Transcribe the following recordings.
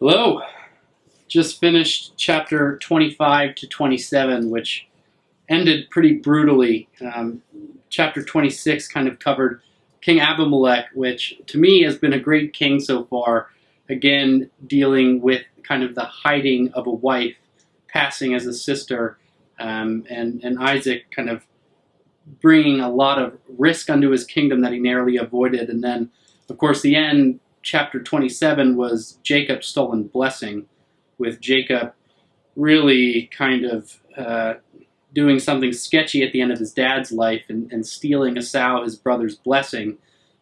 Hello. Just finished chapter 25 to 27, which ended pretty brutally. Chapter 26 kind of covered King Abimelech, which to me has been a great king so far. Again, dealing with kind of the hiding of a wife passing as a sister, and Isaac kind of bringing a lot of risk unto his kingdom that he narrowly avoided. And then, of course, the end, chapter 27, was Jacob's stolen blessing, with Jacob really kind of doing something sketchy at the end of his dad's life and stealing Esau, his brother's blessing,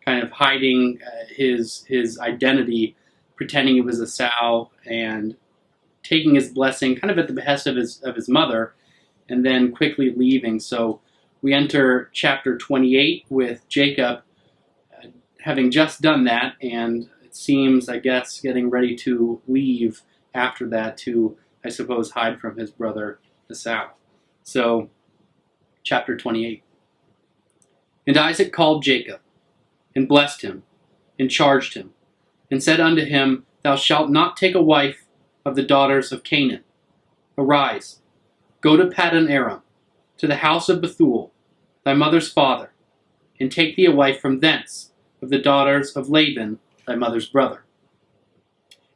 kind of hiding his identity, pretending it was Esau, and taking his blessing kind of at the behest of his mother, and then quickly leaving. So we enter chapter 28 with Jacob having just done that, and it seems, I guess, getting ready to leave after that to, I suppose, hide from his brother Esau. So, chapter 28. And Isaac called Jacob, and blessed him, and charged him, and said unto him, Thou shalt not take a wife of the daughters of Canaan. Arise, go to Padam-Aram, to the house of Bethuel, thy mother's father, and take thee a wife from thence, of the daughters of Laban, thy mother's brother.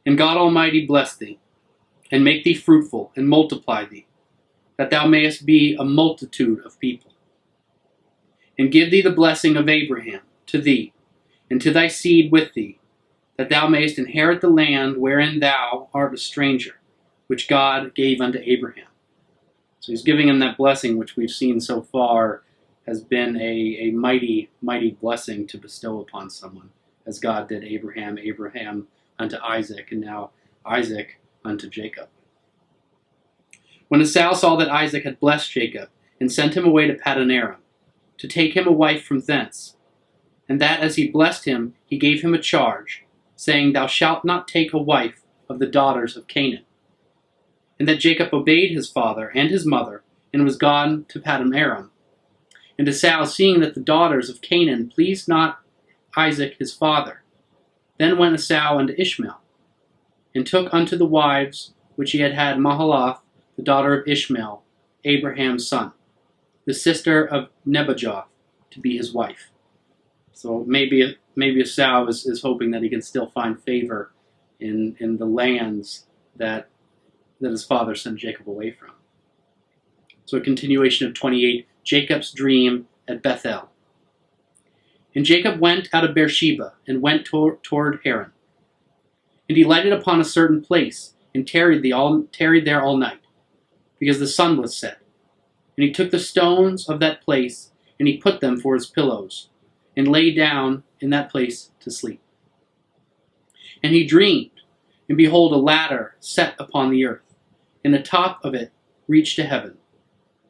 And God Almighty bless thee, and make thee fruitful, and multiply thee, that thou mayest be a multitude of people. And give thee the blessing of Abraham to thee, and to thy seed with thee, that thou mayest inherit the land wherein thou art a stranger, which God gave unto Abraham. So he's giving him that blessing, which we've seen so far has been a mighty, mighty blessing to bestow upon someone, as God did Abraham unto Isaac, and now Isaac unto Jacob. When Esau saw that Isaac had blessed Jacob, and sent him away to Padam-Aram, to take him a wife from thence, and that as he blessed him, he gave him a charge, saying, Thou shalt not take a wife of the daughters of Canaan. And that Jacob obeyed his father and his mother, and was gone to Padam-Aram. And Esau, seeing that the daughters of Canaan pleased not Isaac his father, then went Esau unto Ishmael, and took unto the wives which he had Mahalath, the daughter of Ishmael, Abraham's son, the sister of Nebajoth, to be his wife. So maybe Esau is hoping that he can still find favor in the lands that his father sent Jacob away from. So a continuation of 28, Jacob's dream at Bethel. And Jacob went out of Beersheba, and went toward Haran. And he lighted upon a certain place, and tarried there all night, because the sun was set. And he took the stones of that place, and he put them for his pillows, and lay down in that place to sleep. And he dreamed, and behold, a ladder set upon the earth, and the top of it reached to heaven.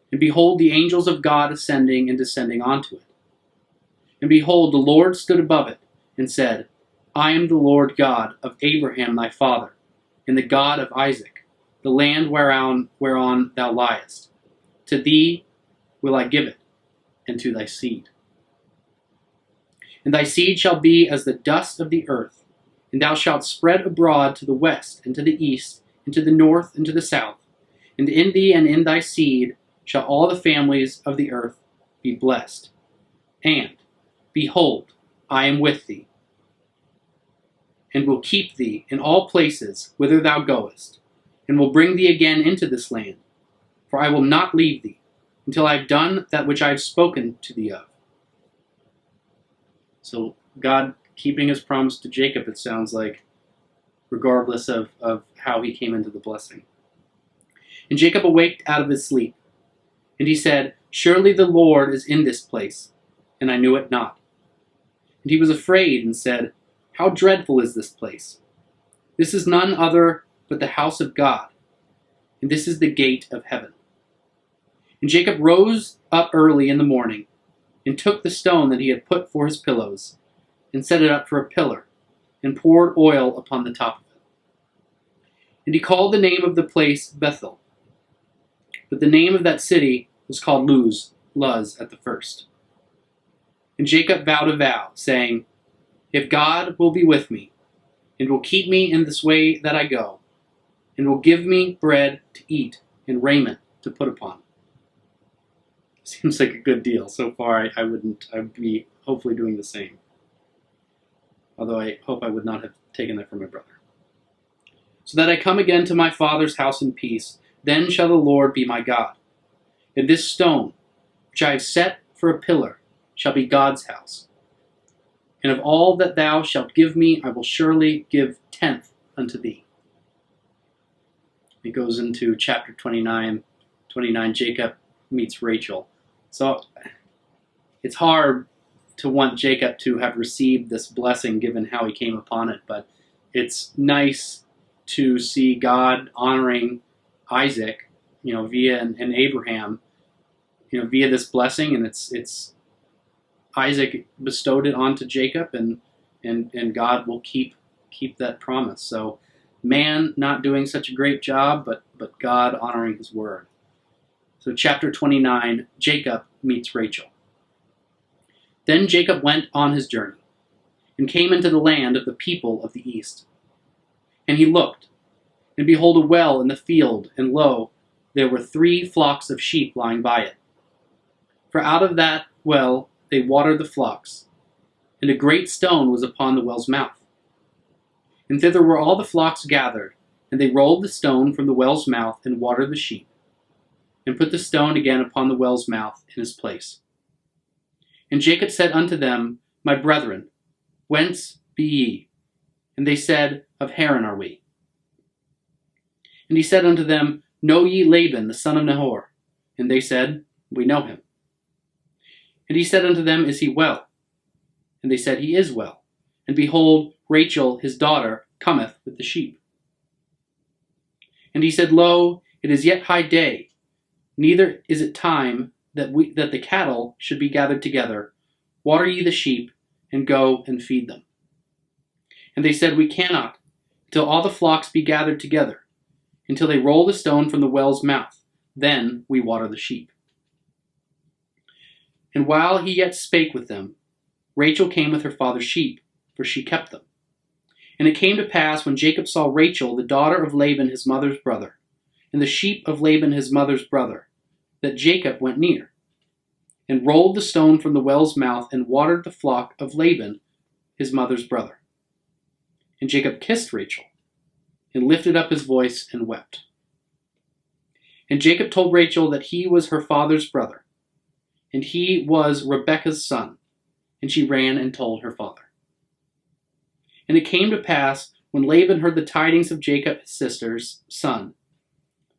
And behold, the angels of God ascending and descending onto it. And behold, the Lord stood above it, and said, I am the Lord God of Abraham thy father, and the God of Isaac, the land whereon thou liest. To thee will I give it, and to thy seed. And thy seed shall be as the dust of the earth, and thou shalt spread abroad to the west, and to the east, and to the north, and to the south. And in thee and in thy seed shall all the families of the earth be blessed. And, behold, I am with thee, and will keep thee in all places whither thou goest, and will bring thee again into this land. For I will not leave thee, until I have done that which I have spoken to thee of. So God keeping his promise to Jacob, it sounds like, regardless of how he came into the blessing. And Jacob awaked out of his sleep, and he said, Surely the Lord is in this place, and I knew it not. And he was afraid, and said, How dreadful is this place! This is none other but the house of God, and this is the gate of heaven. And Jacob rose up early in the morning, and took the stone that he had put for his pillows, and set it up for a pillar, and poured oil upon the top of it. And he called the name of the place Bethel, but the name of that city was called Luz at the first. And Jacob vowed a vow, saying, If God will be with me, and will keep me in this way that I go, and will give me bread to eat and raiment to put upon. Seems like a good deal. So far, I would be hopefully doing the same. Although I hope I would not have taken that from my brother. So that I come again to my father's house in peace, then shall the Lord be my God. And this stone, which I have set for a pillar, shall be God's house. And of all that thou shalt give me, I will surely give 10th unto thee. It goes into chapter 29, Jacob meets Rachel. So it's hard to want Jacob to have received this blessing given how he came upon it, but it's nice to see God honoring Isaac, via and Abraham, via this blessing, and it's Isaac bestowed it onto Jacob, and God will keep that promise. So man not doing such a great job, but God honoring his word. So chapter 29, Jacob meets Rachel. Then Jacob went on his journey, and came into the land of the people of the east. And he looked, and behold a well in the field, and lo, there were 3 flocks of sheep lying by it. For out of that well they watered the flocks, and a great stone was upon the well's mouth. And thither were all the flocks gathered, and they rolled the stone from the well's mouth, and watered the sheep, and put the stone again upon the well's mouth in his place. And Jacob said unto them, My brethren, whence be ye? And they said, Of Haran are we. And he said unto them, Know ye Laban the son of Nahor? And they said, We know him. And he said unto them, Is he well? And they said, He is well. And behold, Rachel his daughter cometh with the sheep. And he said, Lo, it is yet high day, neither is it time that the cattle should be gathered together. Water ye the sheep, and go and feed them. And they said, We cannot, until all the flocks be gathered together, until they roll the stone from the well's mouth. Then we water the sheep. And while he yet spake with them, Rachel came with her father's sheep, for she kept them. And it came to pass, when Jacob saw Rachel, the daughter of Laban his mother's brother, and the sheep of Laban his mother's brother, that Jacob went near, and rolled the stone from the well's mouth, and watered the flock of Laban his mother's brother. And Jacob kissed Rachel, and lifted up his voice, and wept. And Jacob told Rachel that he was her father's brother, and he was Rebekah's son, and she ran and told her father. And it came to pass, when Laban heard the tidings of Jacob his sister's son,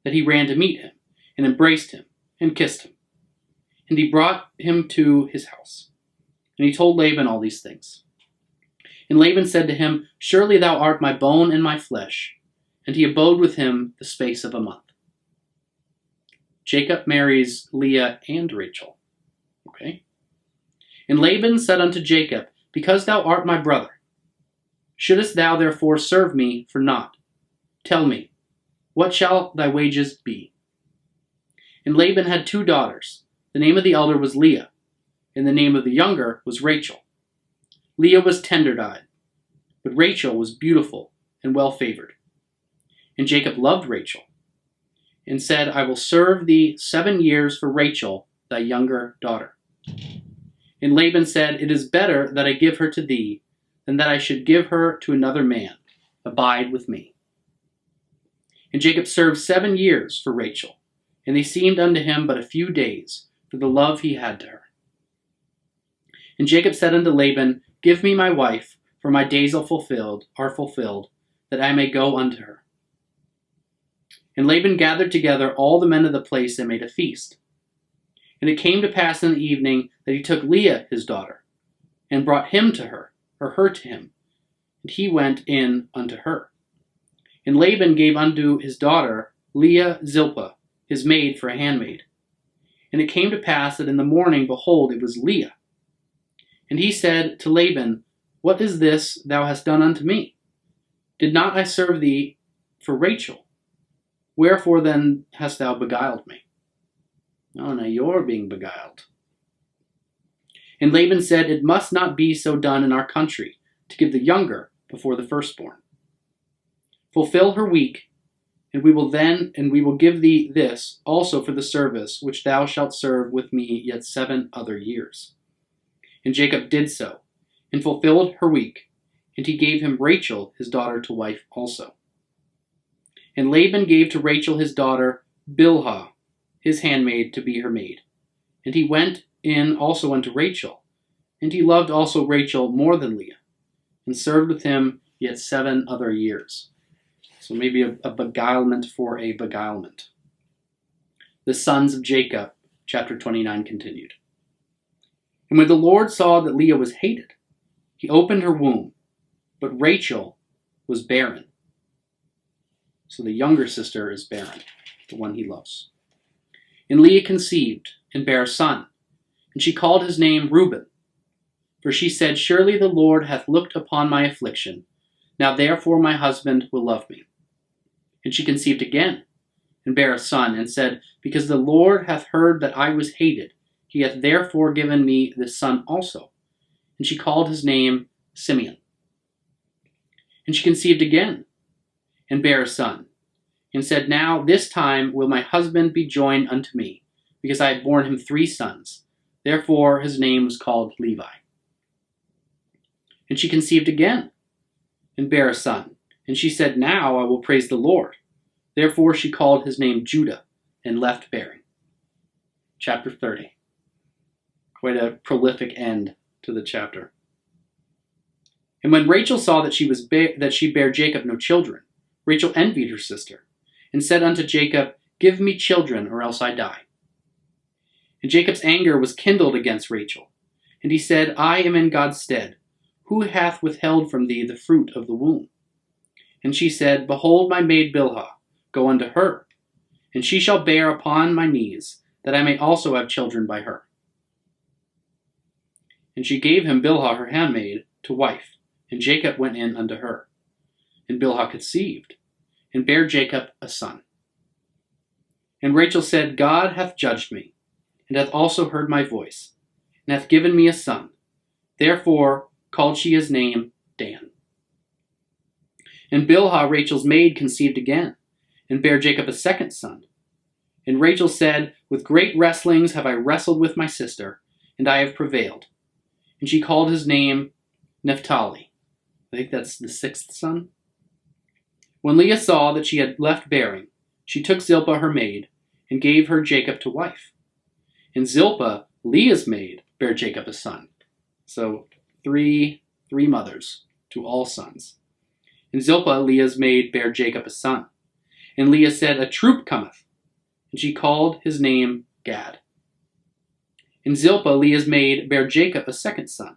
that he ran to meet him, and embraced him, and kissed him. And he brought him to his house. And he told Laban all these things. And Laban said to him, Surely thou art my bone and my flesh. And he abode with him the space of a month. Jacob marries Leah and Rachel. Okay. And Laban said unto Jacob, Because thou art my brother, shouldest thou therefore serve me for naught? Tell me, what shall thy wages be? And Laban had 2 daughters. The name of the elder was Leah, and the name of the younger was Rachel. Leah was tender-eyed, but Rachel was beautiful and well-favored. And Jacob loved Rachel, and said, I will serve thee 7 years for Rachel, thy younger daughter. And Laban said, It is better that I give her to thee, than that I should give her to another man. Abide with me. And Jacob served 7 years for Rachel, and they seemed unto him but a few days, for the love he had to her. And Jacob said unto Laban, Give me my wife, for my days are fulfilled, that I may go unto her. And Laban gathered together all the men of the place and made a feast. And it came to pass in the evening that he took Leah his daughter, and brought him to her, or her to him, and he went in unto her. And Laban gave unto his daughter Leah Zilpah, his maid, for a handmaid. And it came to pass that in the morning, behold, it was Leah. And he said to Laban, What is this thou hast done unto me? Did not I serve thee for Rachel? Wherefore then hast thou beguiled me? Oh, now you're being beguiled. And Laban said, It must not be so done in our country, to give the younger before the firstborn. Fulfill her week, and we will give thee this also for the service which thou shalt serve with me yet 7 other years. And Jacob did so, and fulfilled her week, and he gave him Rachel his daughter to wife also. And Laban gave to Rachel his daughter Bilhah, his handmaid, to be her maid. And he went in also unto Rachel, and he loved also Rachel more than Leah, and served with him yet 7 other years. So maybe a beguilement for a beguilement. The sons of Jacob, chapter 29 continued. And when the Lord saw that Leah was hated, he opened her womb, but Rachel was barren. So the younger sister is barren, the one he loves. And Leah conceived and bare a son, and she called his name Reuben. For she said, Surely the Lord hath looked upon my affliction. Now therefore my husband will love me. And she conceived again, and bare a son, and said, Because the Lord hath heard that I was hated, he hath therefore given me this son also. And she called his name Simeon. And she conceived again, and bare a son, and said, Now this time will my husband be joined unto me, because I had borne him 3 sons. Therefore his name was called Levi. And she conceived again, and bare a son, and she said, Now I will praise the Lord. Therefore she called his name Judah, and left bearing. Chapter 30. Quite a prolific end to the chapter. And when Rachel saw that she bare Jacob no children, Rachel envied her sister, and said unto Jacob, Give me children, or else I die. And Jacob's anger was kindled against Rachel, and he said, I am in God's stead. Who hath withheld from thee the fruit of the womb? And she said, Behold my maid Bilhah, go unto her, and she shall bear upon my knees, that I may also have children by her. And she gave him Bilhah her handmaid to wife, and Jacob went in unto her. And Bilhah conceived, and bare Jacob a son. And Rachel said, God hath judged me, and hath also heard my voice, and hath given me a son. Therefore called she his name Dan. And Bilhah, Rachel's maid, conceived again, and bare Jacob a second son. And Rachel said, With great wrestlings have I wrestled with my sister, and I have prevailed. And she called his name Naphtali. I think that's the 6th son. When Leah saw that she had left bearing, she took Zilpah her maid, and gave her Jacob to wife. And Zilpah, Leah's maid, bare Jacob a son. So three mothers to all sons. And Zilpah, Leah's maid, bare Jacob a son. And Leah said, A troop cometh. And she called his name Gad. And Zilpah, Leah's maid, bare Jacob a second son.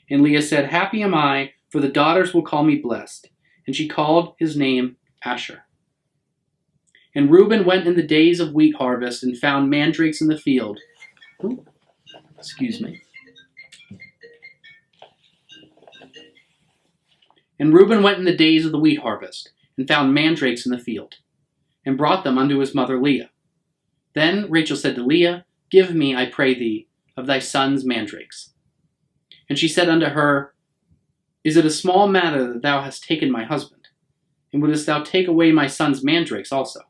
And Leah said, Happy am I, for the daughters will call me blessed. And she called his name Asher. And Reuben went in the days of wheat harvest, and found mandrakes in the field. And Reuben went in the days of the wheat harvest, and found mandrakes in the field, and brought them unto his mother Leah. Then Rachel said to Leah, Give me, I pray thee, of thy son's mandrakes. And she said unto her, Is it a small matter that thou hast taken my husband? And wouldest thou take away my son's mandrakes also?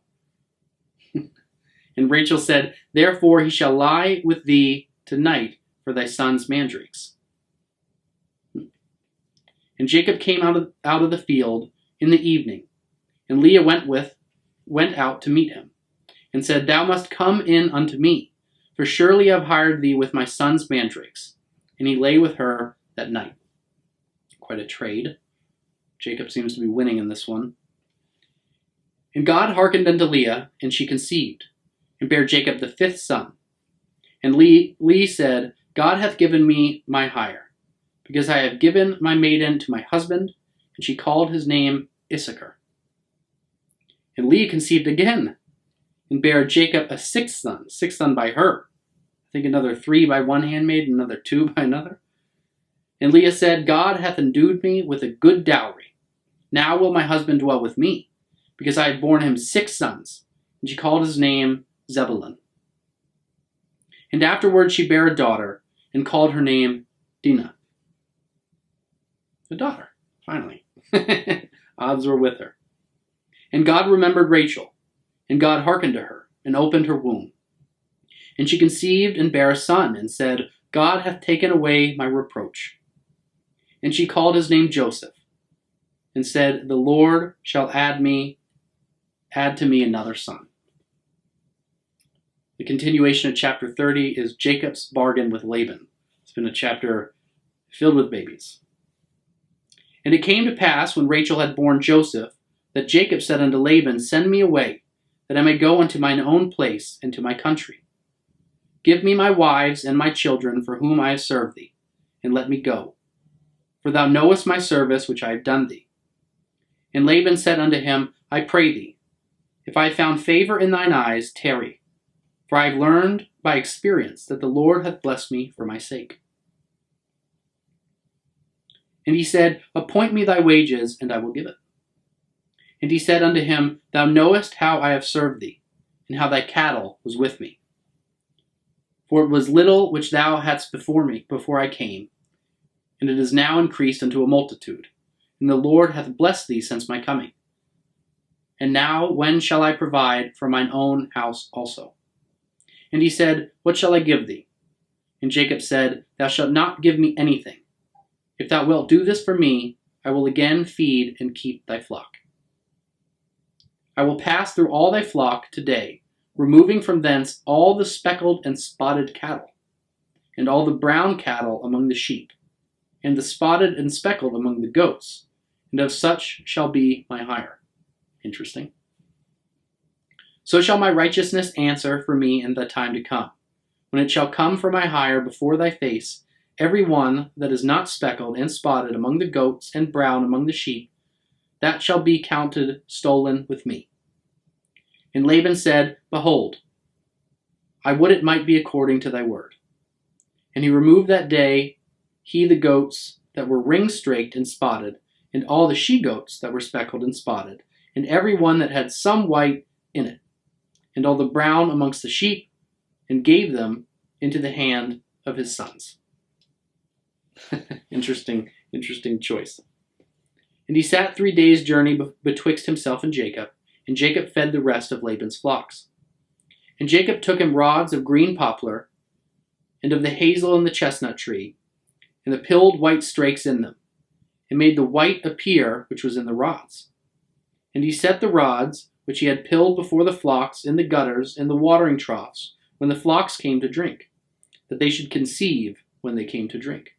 And Rachel said, Therefore he shall lie with thee tonight for thy son's mandrakes. And Jacob came out of the field in the evening, and Leah went out to meet him, and said, Thou must come in unto me, for surely I have hired thee with my son's mandrakes. And he lay with her that night. Quite a trade. Jacob seems to be winning in this one. And God hearkened unto Leah, and she conceived, and bare Jacob the 5th son. And Leah said, God hath given me my hire, because I have given my maiden to my husband. And she called his name Issachar. And Leah conceived again, and bare Jacob a 6th son by her. I think another 3 by one handmaid, and another 2 by another. And Leah said, God hath endued me with a good dowry. Now will my husband dwell with me, because I had borne him 6 sons. And she called his name Zebulun. And afterward she bare a daughter, and called her name Dinah. A daughter, finally. Odds were with her. And God remembered Rachel, and God hearkened to her, and opened her womb. And she conceived and bare a son, and said, God hath taken away my reproach. And she called his name Joseph, and said, The Lord shall add to me another son. The continuation of chapter 30 is Jacob's bargain with Laban. It's been a chapter filled with babies. And it came to pass, when Rachel had borne Joseph, that Jacob said unto Laban, Send me away, that I may go unto mine own place and to my country. Give me my wives and my children, for whom I have served thee, and let me go. For thou knowest my service which I have done thee. And Laban said unto him, I pray thee, if I have found favor in thine eyes, tarry. For I have learned by experience that the Lord hath blessed me for my sake. And he said, Appoint me thy wages, and I will give it. And he said unto him, Thou knowest how I have served thee, and how thy cattle was with me. For it was little which thou hadst before me, before I came, and it is now increased unto a multitude, and the Lord hath blessed thee since my coming. And now when shall I provide for mine own house also? And he said, What shall I give thee? And Jacob said, Thou shalt not give me anything. If thou wilt do this for me, I will again feed and keep thy flock. I will pass through all thy flock today, removing from thence all the speckled and spotted cattle, and all the brown cattle among the sheep, and the spotted and speckled among the goats, and of such shall be my hire. Interesting. So shall my righteousness answer for me in the time to come, when it shall come for my hire before thy face, every one that is not speckled and spotted among the goats and brown among the sheep, that shall be counted stolen with me. And Laban said, Behold, I would it might be according to thy word. And he removed that day he the goats that were ring-straked and spotted, and all the she-goats that were speckled and spotted, and every one that had some white in it, and all the brown amongst the sheep, and gave them into the hand of his sons. Interesting choice. And he sat 3 days' journey betwixt himself and Jacob fed the rest of Laban's flocks. And Jacob took him rods of green poplar, and of the hazel and the chestnut tree, and the pilled white strakes in them, and made the white appear which was in the rods. And he set the rods which he had pilled before the flocks in the gutters and the watering troughs, when the flocks came to drink, that they should conceive when they came to drink.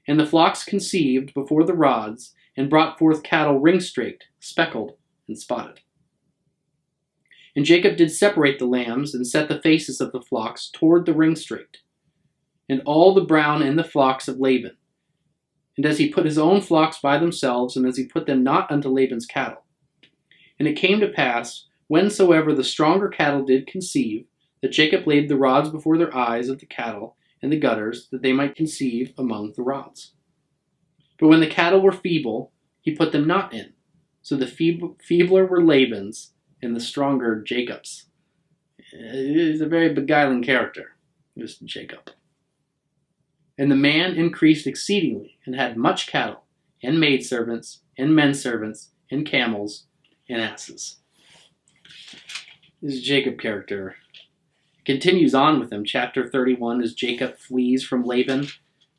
And the flocks conceived before the rods, and brought forth cattle ring-straked, speckled, and spotted. And Jacob did separate the lambs, and set the faces of the flocks toward the ring-straked, and all the brown in the flocks of Laban. And as he put his own flocks by themselves, and as he put them not unto Laban's cattle. And it came to pass, whensoever the stronger cattle did conceive, that Jacob laid the rods before their eyes of the cattle in the gutters, that they might conceive among the rods. But when the cattle were feeble, he put them not in. So the feebler were Laban's, and the stronger Jacob's. He's a very beguiling character, this Jacob. And the man increased exceedingly, and had much cattle, and maidservants, and menservants, and camels, and asses. This Jacob character continues on with him. Chapter 31 is Jacob flees from Laban.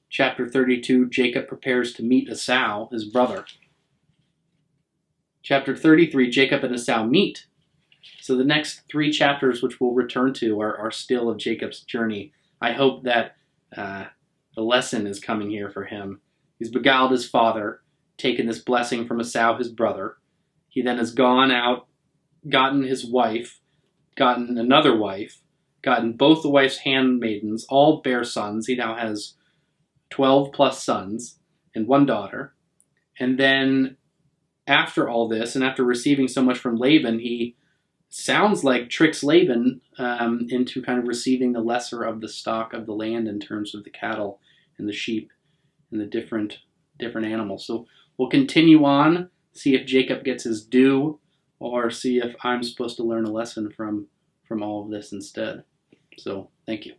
Chapter 32, Jacob prepares to meet Esau, his brother. Chapter 33, Jacob and Esau meet. So the next 3 chapters, which we'll return to, are still of Jacob's journey. I hope that a lesson is coming here for him. He's beguiled his father, taken this blessing from Esau, his brother. He then has gone out, gotten his wife, gotten another wife, gotten both the wife's handmaidens, all bear sons. He now has 12 plus sons and 1 daughter. And then after all this, and after receiving so much from Laban, he sounds like tricks Laban into kind of receiving the lesser of the stock of the land in terms of the cattle and the sheep and the different animals. So we'll continue on, see if Jacob gets his due, or see if I'm supposed to learn a lesson from all of this instead. So thank you.